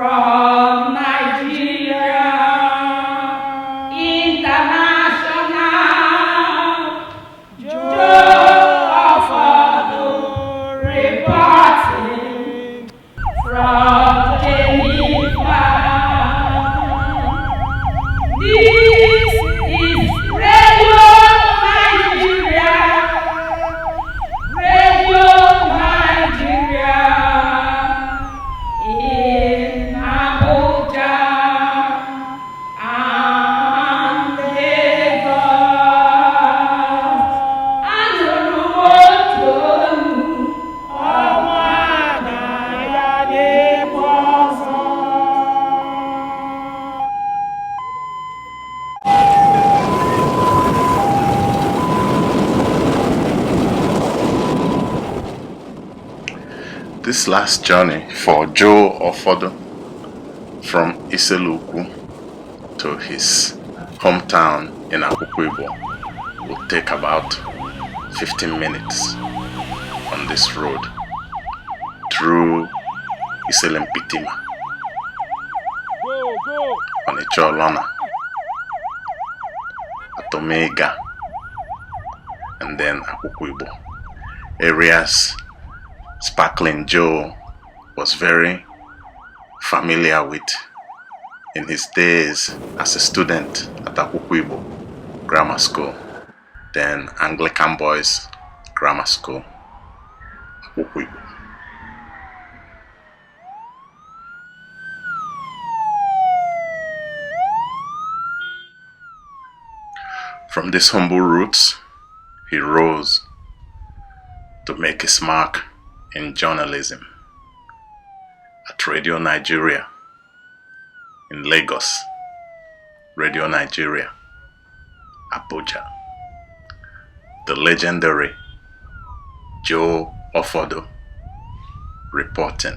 from Nigeria, international, Joe Ofodu reporting from Geneva. This is Radio Nigeria, Radio Nigeria in Abuja and Lagos. Anurumotonu Owanayade-Boso. This last journey for Joe Ofodu from Ebukwu to his hometown in Akwukwu-Igbo will take about 15 minutes on this road through Iselempitima, Onicholona, Atomega, and then Akwukwu-Igbo, areas Sparkling Joe was very familiar with in his days as a student at Akwukwu-Igbo Grammar School, then Anglican Boys Grammar School, Akwukwu-Igbo. From these humble roots, he rose to make his mark in journalism at Radio Nigeria in Lagos, Radio Nigeria, Abuja. The legendary Joe Ofodu reporting.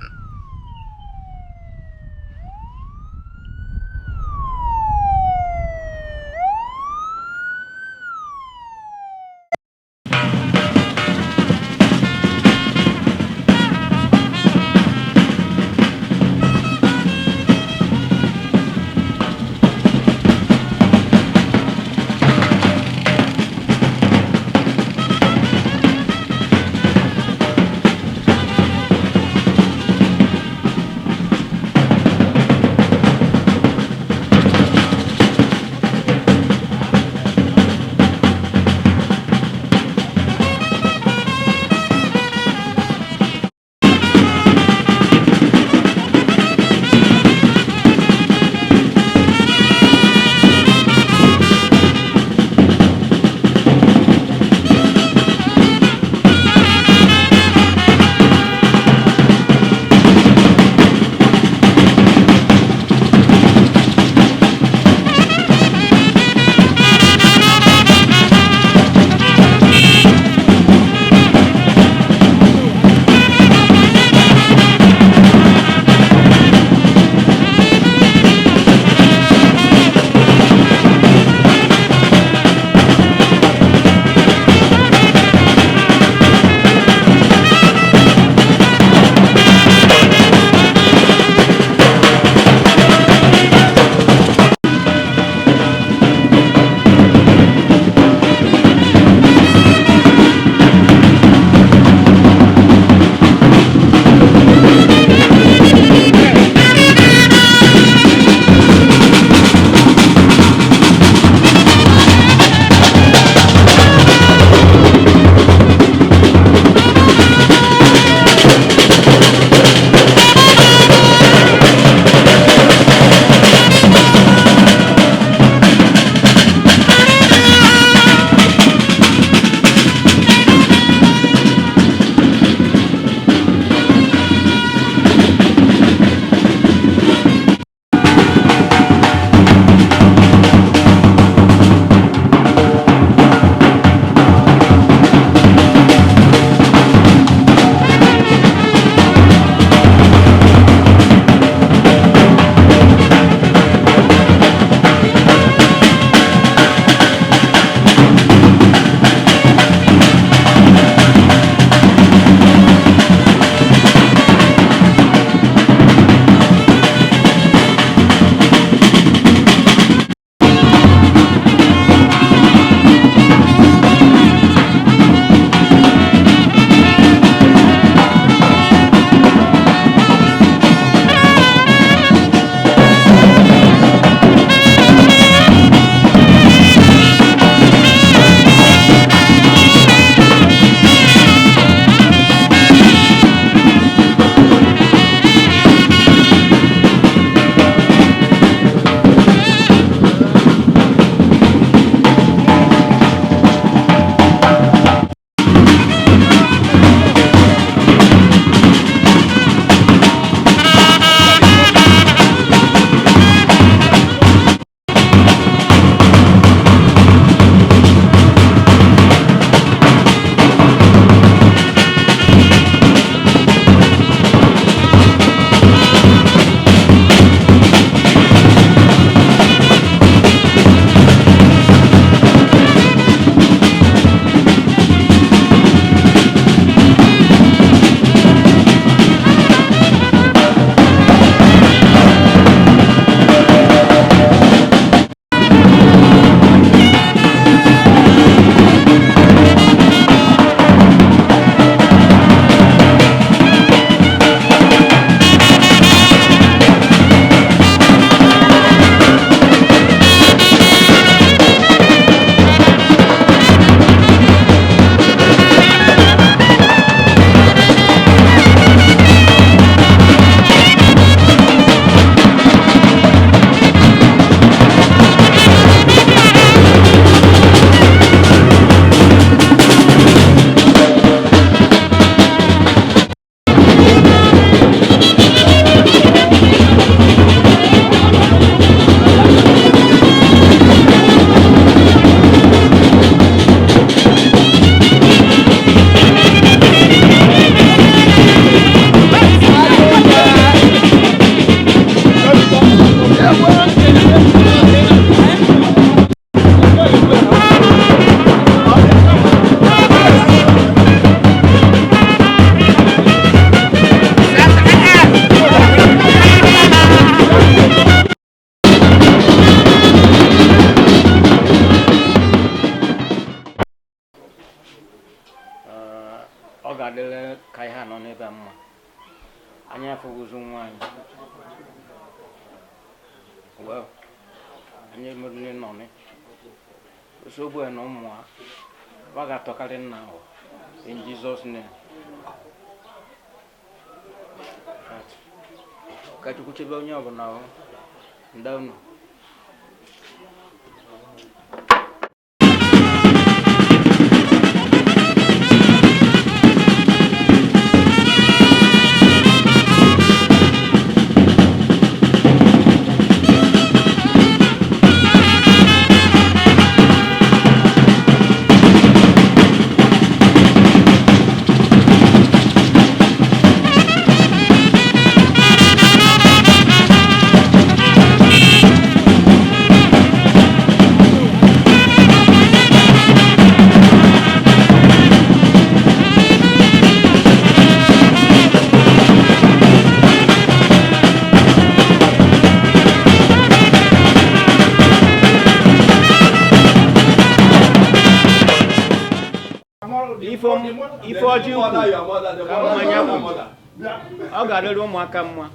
anyị afọgozu nwaanyị well anyị emerụle nọnị osogbu na ụmụ ha ga-atọkarị nna ahụ in Jesus name. Ka Chukwu chebe onye ọbụla ahụ ndawụnụ. Ife ọjị ukwu ka mmanya bụ ọ ga-arịrị ụmụaka mma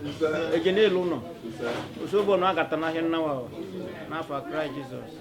eje n'elu ụlọ osogbo na agata n'ahịa nnawa n'afọ Kraịst Jizọs.